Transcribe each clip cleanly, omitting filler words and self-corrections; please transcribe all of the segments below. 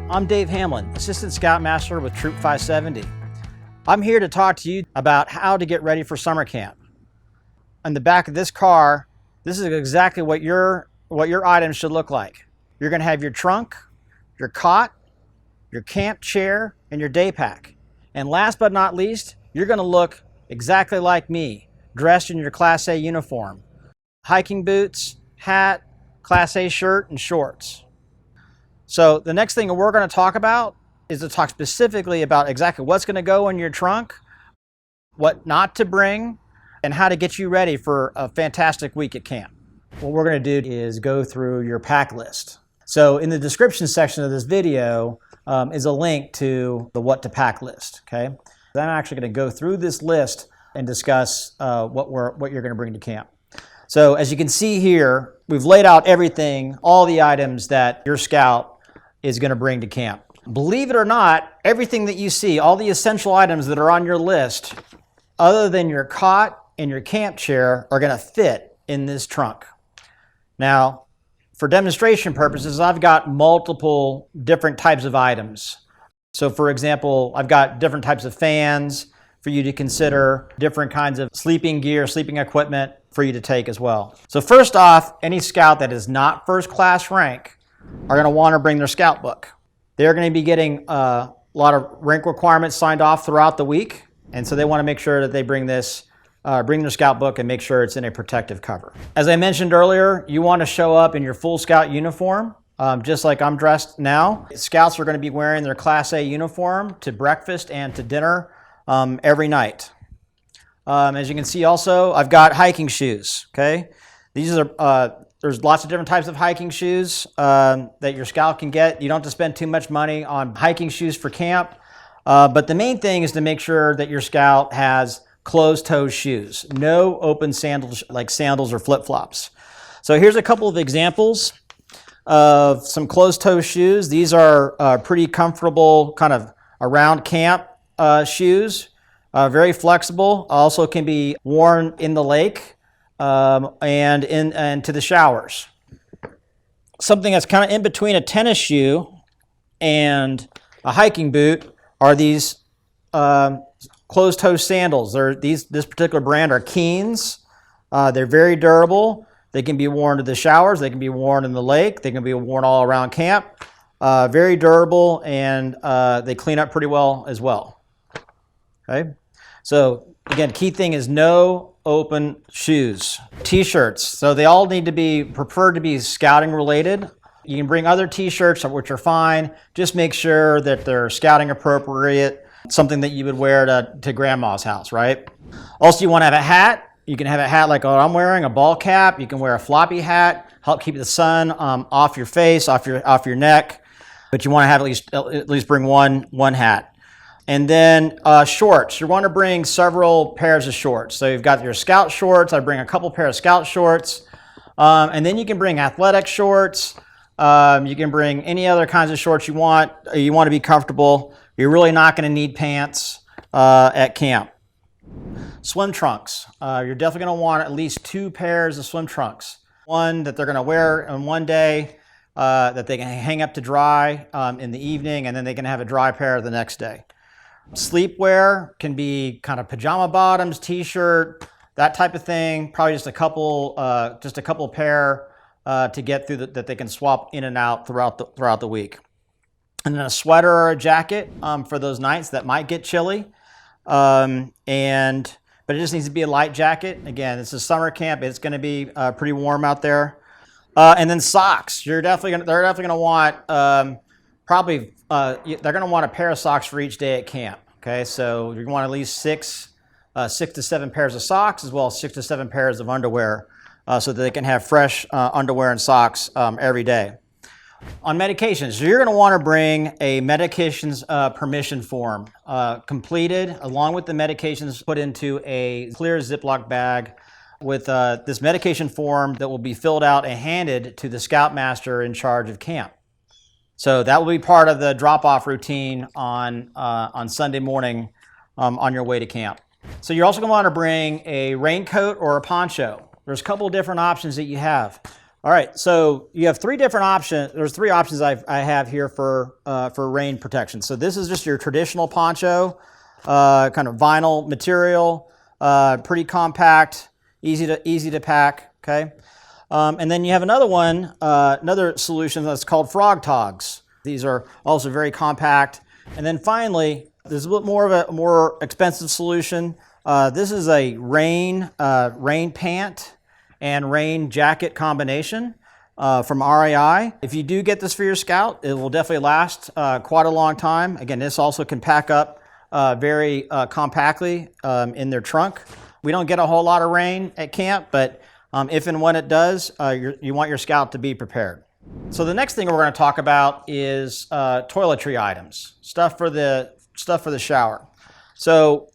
I'm Dave Hamlin, Assistant Scoutmaster with Troop 570. I'm here to talk to you about how to get ready for summer camp. On the back of this car, this is exactly what your items should look like. You're going to have your trunk, your cot, your camp chair, and your day pack. And last but not least, you're going to look exactly like me, dressed in your Class A uniform. Hiking boots, hat, Class A shirt, and shorts. So the next thing we're going to talk about is to talk specifically about exactly what's going to go in your trunk, what not to bring, and how to get you ready for a fantastic week at camp. What we're going to do is go through your pack list. So in the description section of this video is a link to the what to pack list. Okay, then I'm actually going to go through this list and discuss what you're going to bring to camp. So as you can see here, we've laid out everything, all the items that your scout is going to bring to camp. Believe it or not, everything that you see, all the essential items that are on your list, other than your cot and your camp chair, are going to fit in this trunk. Now, for demonstration purposes, I've got multiple different types of items. So for example, I've got different types of fans for you to consider, different kinds of sleeping gear, sleeping equipment for you to take as well. So first off, any scout that is not first class rank are going to want to bring their Scoutbook. They're going to be getting a lot of rank requirements signed off throughout the week, and so they want to make sure that they bring their Scoutbook and make sure it's in a protective cover. As I mentioned earlier, you want to show up in your full Scout uniform, just like I'm dressed now. Scouts are going to be wearing their Class A uniform to breakfast and to dinner every night. As you can see also, I've got hiking shoes, okay? These are, there's lots of different types of hiking shoes that your scout can get. You don't have to spend too much money on hiking shoes for camp, but the main thing is to make sure that your scout has closed-toe shoes, no open sandals like sandals or flip-flops. So here's a couple of examples of some closed-toe shoes. These are pretty comfortable, kind of around camp shoes, very flexible, also can be worn in the lake and to the showers. Something that's kind of in between a tennis shoe and a hiking boot are these closed-toe sandals. This particular brand are Keens. They're very durable. They can be worn to the showers. They can be worn in the lake. They can be worn all around camp. Very durable, and they clean up pretty well as well. Okay. So again, key thing is no open shoes. T-shirts. So they all need to be preferred to be scouting related. You can bring other T-shirts, which are fine. Just make sure that they're scouting appropriate. Something that you would wear to grandma's house, right? Also, you want to have a hat. You can have a hat like what I'm wearing, a ball cap. You can wear a floppy hat, help keep the sun off your face, off your neck. But you want to have at least bring one hat. And then shorts. You want to bring several pairs of shorts. So you've got your scout shorts. I bring a couple pair of scout shorts. And then you can bring athletic shorts. You can bring any other kinds of shorts you want. You want to be comfortable. You're really not going to need pants at camp. Swim trunks. You're definitely going to want at least 2 pairs of swim trunks. One that they're going to wear on one day that they can hang up to dry in the evening, and then they can have a dry pair the next day. Sleepwear can be kind of pajama bottoms, t-shirt, that type of thing. Probably just a couple pair to get through that they can swap in and out throughout the week. And then a sweater or a jacket for those nights that might get chilly. But it just needs to be a light jacket. Again, this is summer camp. It's going to be pretty warm out there. And then socks. They're definitely going to want they're going to want a pair of socks for each day at camp. Okay, so you want at least 6 to 7 pairs of socks, as well as 6 to 7 pairs of underwear, so that they can have fresh underwear and socks every day. On medications, so you're going to want to bring a medications permission form completed, along with the medications put into a clear Ziploc bag with this medication form that will be filled out and handed to the Scoutmaster in charge of camp. So that will be part of the drop-off routine on Sunday morning on your way to camp. So you're also going to want to bring a raincoat or a poncho. There's a couple of different options that you have. All right, so you have three different options. There's three options I have here for rain protection. So this is just your traditional poncho, kind of vinyl material, pretty compact, easy to pack. Okay, and then you have another one, another solution that's called Frog Togs. These are also very compact. And then finally, there's a bit more of a more expensive solution. This is a rain pant and rain jacket combination from REI. If you do get this for your Scout, it will definitely last quite a long time. Again, this also can pack up very compactly in their trunk. We don't get a whole lot of rain at camp, but if and when it does, you want your Scout to be prepared. So the next thing we're going to talk about is toiletry items, stuff for the shower. So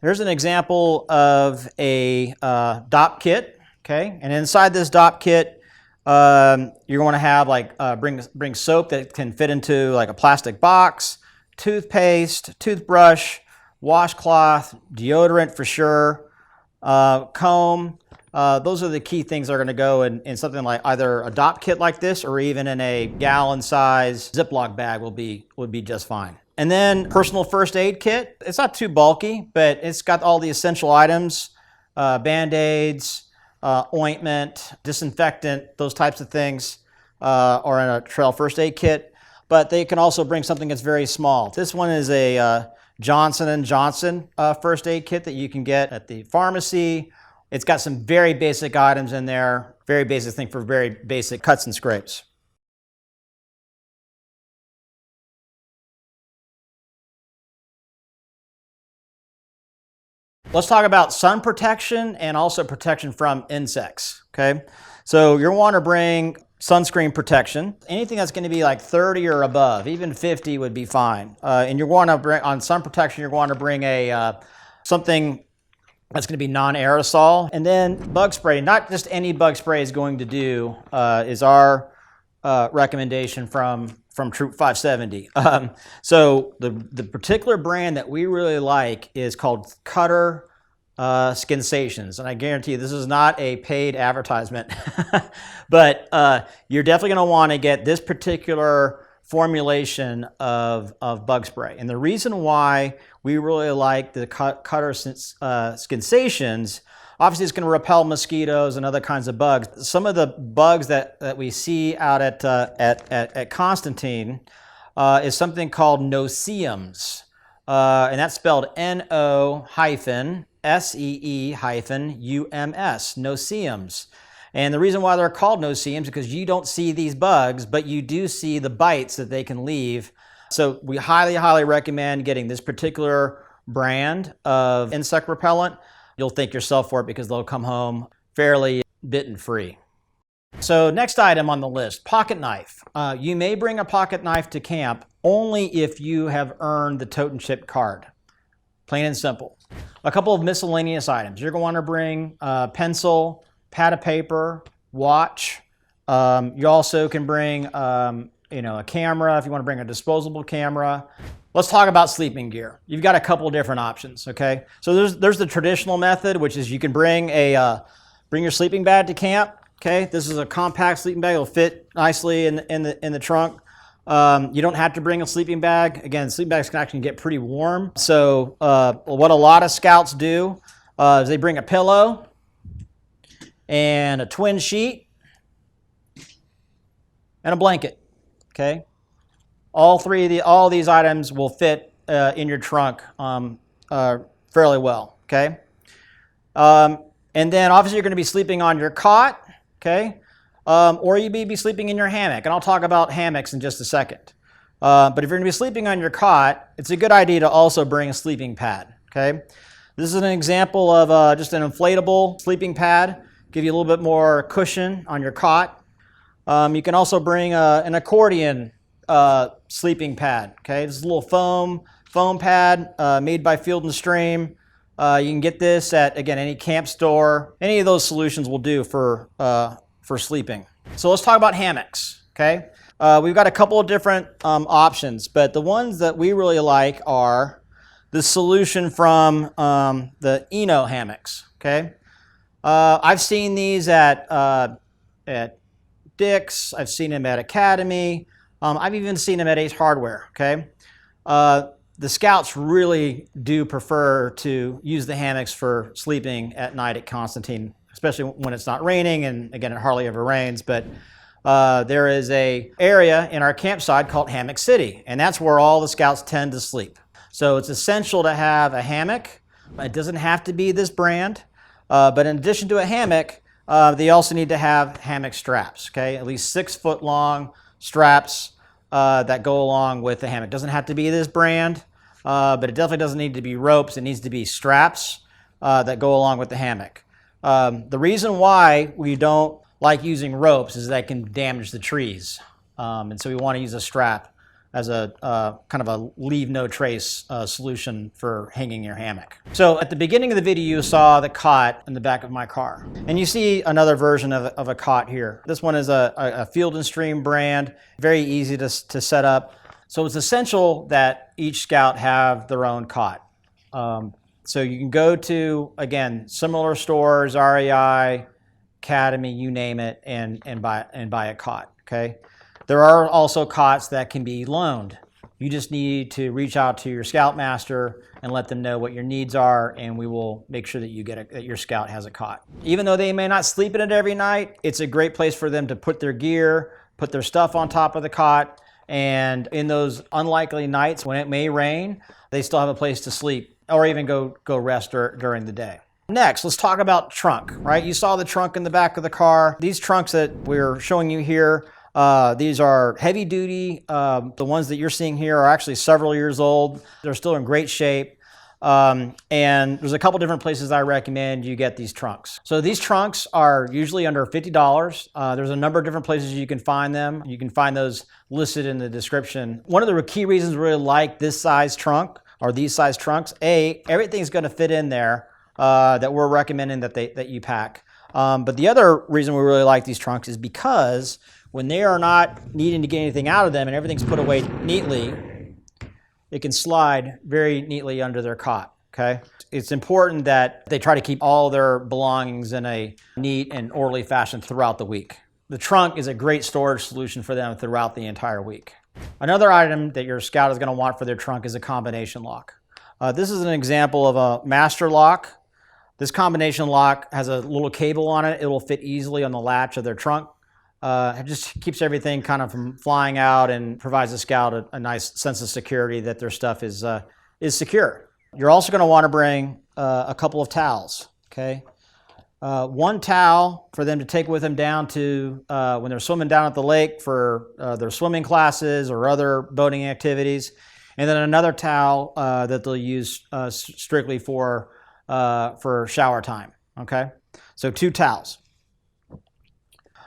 here's an example of a DOP kit. Okay, and inside this DOP kit, you're going to have like bring soap that can fit into like a plastic box, toothpaste, toothbrush, washcloth, deodorant for sure, comb. Those are the key things that are going to go in something like either a DOP kit like this, or even in a gallon size Ziploc bag would be just fine. And then personal first aid kit. It's not too bulky, but it's got all the essential items, Band-Aids, ointment, disinfectant, those types of things are in a trail first aid kit. But they can also bring something that's very small. This one is a Johnson & Johnson first aid kit that you can get at the pharmacy. It's got some very basic items in there, very basic thing for very basic cuts and scrapes. Let's talk about sun protection and also protection from insects, okay? So you'll want to bring sunscreen protection. Anything that's going to be like 30 or above, even 50 would be fine. And you're going to bring, on sun protection, you're going to bring a something that's going to be non-aerosol. And then bug spray, not just any bug spray is going to do, is our recommendation from Troop 570. So the particular brand that we really like is called Cutter Skinsations, and I guarantee you this is not a paid advertisement, but you're definitely going to want to get this particular formulation of bug spray. And the reason why we really like the Cutter Skinsations, obviously it's going to repel mosquitoes and other kinds of bugs. Some of the bugs that we see out at Constantin is something called no-see-ums, and that's spelled NO-SEE-UMS, no-see-ums. And the reason why they're called no-see-ums is because you don't see these bugs, but you do see the bites that they can leave. So we highly, highly recommend getting this particular brand of insect repellent. You'll thank yourself for it because they'll come home fairly bitten free. So next item on the list, pocket knife. You may bring a pocket knife to camp only if you have earned the tote and chip card. Plain and simple. A couple of miscellaneous items. You're going to want to bring pencil, pad of paper, watch. You also can bring a camera if you want to bring a disposable camera. Let's talk about sleeping gear. You've got a couple of different options, okay? So there's the traditional method, which is you can bring your sleeping bag to camp, okay? This is a compact sleeping bag. It'll fit nicely in the trunk. You don't have to bring a sleeping bag. Again, sleeping bags can actually get pretty warm. So what a lot of Scouts do is they bring a pillow and a twin sheet and a blanket, okay? All these items will fit in your trunk fairly well, okay? And then obviously you're going to be sleeping on your cot, okay? Or you may be sleeping in your hammock, and I'll talk about hammocks in just a second. But if you're going to be sleeping on your cot, it's a good idea to also bring a sleeping pad, okay? This is an example of just an inflatable sleeping pad, give you a little bit more cushion on your cot. You can also bring an accordion sleeping pad, okay? This is a little foam pad made by Field and Stream. You can get this at, again, any camp store. Any of those solutions will do for sleeping. So let's talk about hammocks, okay? We've got a couple of different options, but the ones that we really like are the solution from the Eno hammocks, okay? I've seen these at Dick's. I've seen them at Academy. I've even seen them at Ace Hardware, okay? The Scouts really do prefer to use the hammocks for sleeping at night at Constantin, especially when it's not raining, and again, it hardly ever rains, but there is a area in our campsite called Hammock City, and that's where all the Scouts tend to sleep. So it's essential to have a hammock. It doesn't have to be this brand, but in addition to a hammock, they also need to have hammock straps, okay? At least 6 foot long straps that go along with the hammock. It doesn't have to be this brand, but it definitely doesn't need to be ropes. It needs to be straps that go along with the hammock. The reason why we don't like using ropes is that can damage the trees. And so we want to use a strap as a kind of a leave no trace solution for hanging your hammock. So at the beginning of the video, you saw the cot in the back of my car. And you see another version of a cot here. This one is a Field & Stream brand, very easy to set up. So it's essential that each Scout have their own cot. So you can go to, again, similar stores, REI, Academy, you name it, and buy a cot, okay? There are also cots that can be loaned. You just need to reach out to your Scoutmaster and let them know what your needs are, and we will make sure that that your Scout has a cot. Even though they may not sleep in it every night, it's a great place for them to put their gear, put their stuff on top of the cot, and in those unlikely nights when it may rain, they still have a place to sleep or even go rest during the day. Next, let's talk about trunk, right? You saw the trunk in the back of the car. These trunks that we're showing you here, these are heavy duty. The ones that you're seeing here are actually several years old. They're still in great shape. And there's a couple different places I recommend you get these trunks. So these trunks are usually under $50. There's a number of different places you can find them. You can find those listed in the description. One of the key reasons we really like this size trunk or these size trunks, everything's going to fit in there that we're recommending that you pack. But the other reason we really like these trunks is because when they are not needing to get anything out of them and everything's put away neatly, it can slide very neatly under their cot, okay? It's important that they try to keep all their belongings in a neat and orderly fashion throughout the week. The trunk is a great storage solution for them throughout the entire week. Another item that your Scout is going to want for their trunk is a combination lock. This is an example of a master lock. This combination lock has a little cable on it. It will fit easily on the latch of their trunk. It just keeps everything kind of from flying out and provides the Scout a nice sense of security that their stuff is secure. You're also going to want to bring a couple of towels, okay? One towel for them to take with them down to when they're swimming down at the lake for their swimming classes or other boating activities, and then another towel that they'll use strictly for shower time, okay? So 2 towels.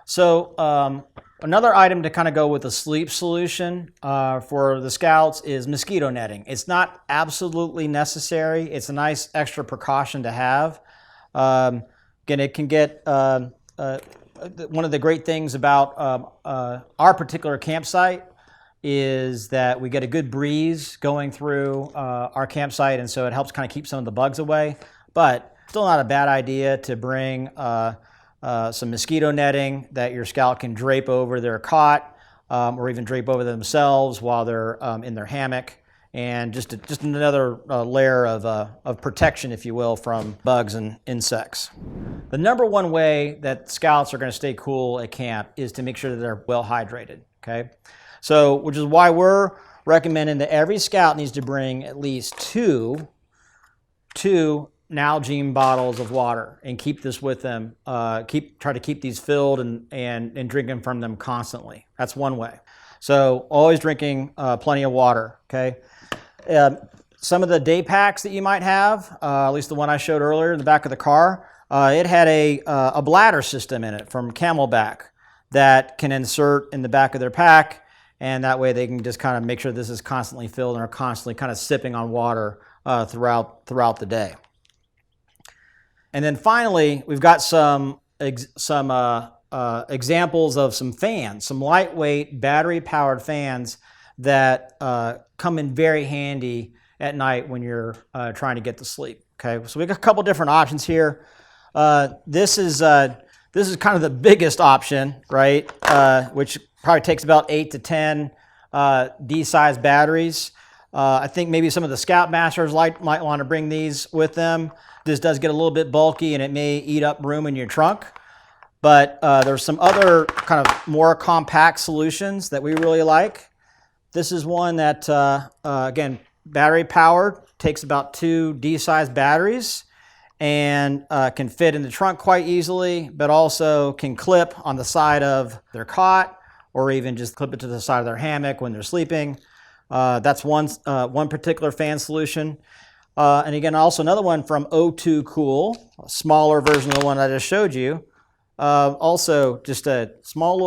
So another item to kind of go with a sleep solution for the Scouts is mosquito netting. It's not absolutely necessary. It's a nice extra precaution to have. Again, it can get, one of the great things about our particular campsite is that we get a good breeze going through our campsite, and so it helps kind of keep some of the bugs away. But still not a bad idea to bring some mosquito netting that your Scout can drape over their cot or even drape over themselves while they're in their hammock, and just another layer of protection, if you will, from bugs and insects. The number one way that Scouts are going to stay cool at camp is to make sure that they're well hydrated, okay? So, which is why we're recommending that every Scout needs to bring at least two Nalgene bottles of water and keep this with them. Try to keep these filled and drinking from them constantly. That's one way. So always drinking plenty of water, okay? Some of the day packs that you might have, at least the one I showed earlier in the back of the car, it had a bladder system in it from Camelback that can insert in the back of their pack, and that way they can just kind of make sure this is constantly filled and are constantly kind of sipping on water throughout the day. And then finally, we've got some examples of some fans, some lightweight battery-powered fans that come in very handy at night when you're trying to get to sleep. Okay, so we got a couple different options here. This is This is kind of the biggest option, right? Which probably takes about 8 to 10 D-size batteries. I think maybe some of the Scoutmasters might want to bring these with them. This does get a little bit bulky and it may eat up room in your trunk. But there's some other kind of more compact solutions that we really like. This is one that, again, battery powered, takes about 2 D-size batteries and can fit in the trunk quite easily, but also can clip on the side of their cot or even just clip it to the side of their hammock when they're sleeping. That's one particular fan solution. And again, also another one from O2 Cool, a smaller version of the one I just showed you. Also just a small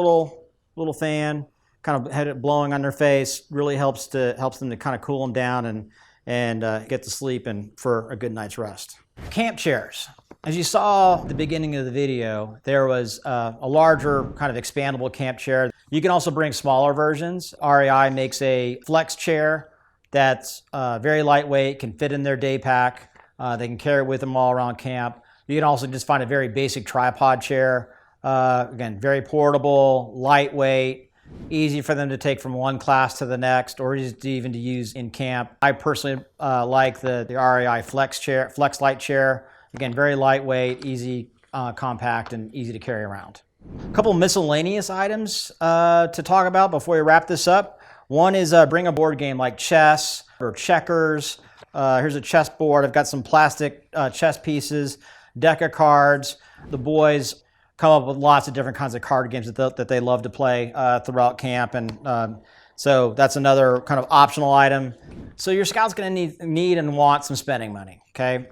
little fan, kind of had it blowing on their face, really helps them to kind of cool them down and get to sleep and for a good night's rest. Camp chairs. As you saw at the beginning of the video, there was a larger kind of expandable camp chair. You can also bring smaller versions. REI makes a flex chair that's very lightweight, can fit in their day pack. They can carry it with them all around camp. You can also just find a very basic tripod chair. Again, very portable, lightweight, easy for them to take from one class to the next or just even to use in camp. I personally like the REI Flex Light chair. Again, very lightweight, easy, compact, and easy to carry around. A couple miscellaneous items to talk about before we wrap this up. One is bring a board game like chess or checkers. Here's a chess board. I've got some plastic chess pieces, deck of cards. The boys come up with lots of different kinds of card games that they love to play throughout camp, and so that's another kind of optional item. So your scout's going to need and want some spending money. Okay,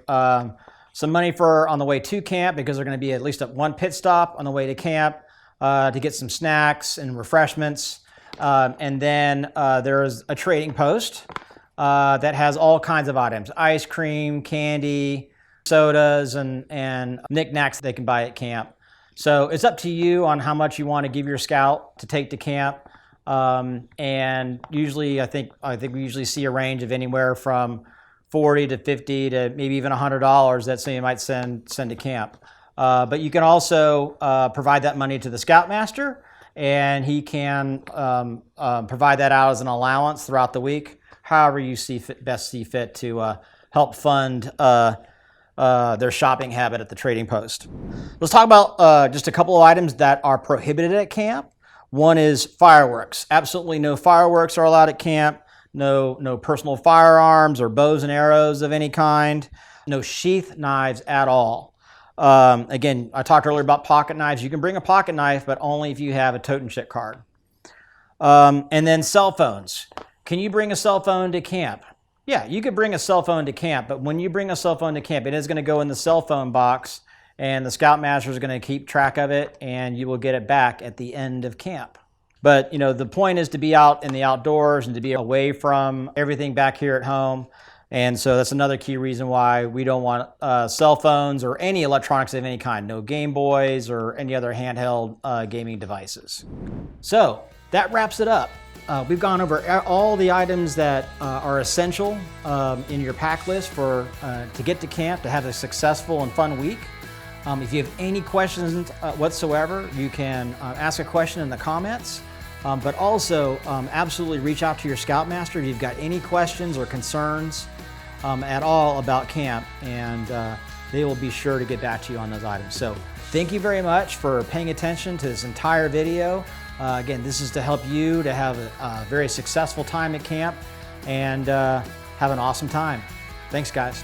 some money for on the way to camp because they're going to be at least at one pit stop on the way to camp to get some snacks and refreshments, and then there's a trading post that has all kinds of items: ice cream, candy, sodas, and knickknacks they can buy at camp. So it's up to you on how much you want to give your scout to take to camp. And usually, I think we usually see a range of anywhere from $40 to $50 to maybe even $100 that somebody might send to camp. But you can also provide that money to the Scoutmaster, and he can provide that out as an allowance throughout the week, however you best see fit to help fund their shopping habit at the trading post. Let's talk about just a couple of items that are prohibited at camp. One is fireworks. Absolutely no fireworks are allowed at camp. No personal firearms or bows and arrows of any kind. No sheath knives at all. Again, I talked earlier about pocket knives. You can bring a pocket knife, but only if you have a tote and shit card. And then cell phones. Can you bring a cell phone to camp? Yeah, you could bring a cell phone to camp, but when you bring a cell phone to camp, it is going to go in the cell phone box, and the Scoutmaster is going to keep track of it, and you will get it back at the end of camp. But, you know, the point is to be out in the outdoors and to be away from everything back here at home. And so that's another key reason why we don't want cell phones or any electronics of any kind. No Game Boys or any other handheld gaming devices. So that wraps it up. We've gone over all the items that are essential in your pack list for to get to camp, to have a successful and fun week. If you have any questions whatsoever, you can ask a question in the comments. But also, absolutely reach out to your Scoutmaster if you've got any questions or concerns at all about camp, and they will be sure to get back to you on those items. So thank you very much for paying attention to this entire video. Again, this is to help you to have a very successful time at camp and have an awesome time. Thanks, guys.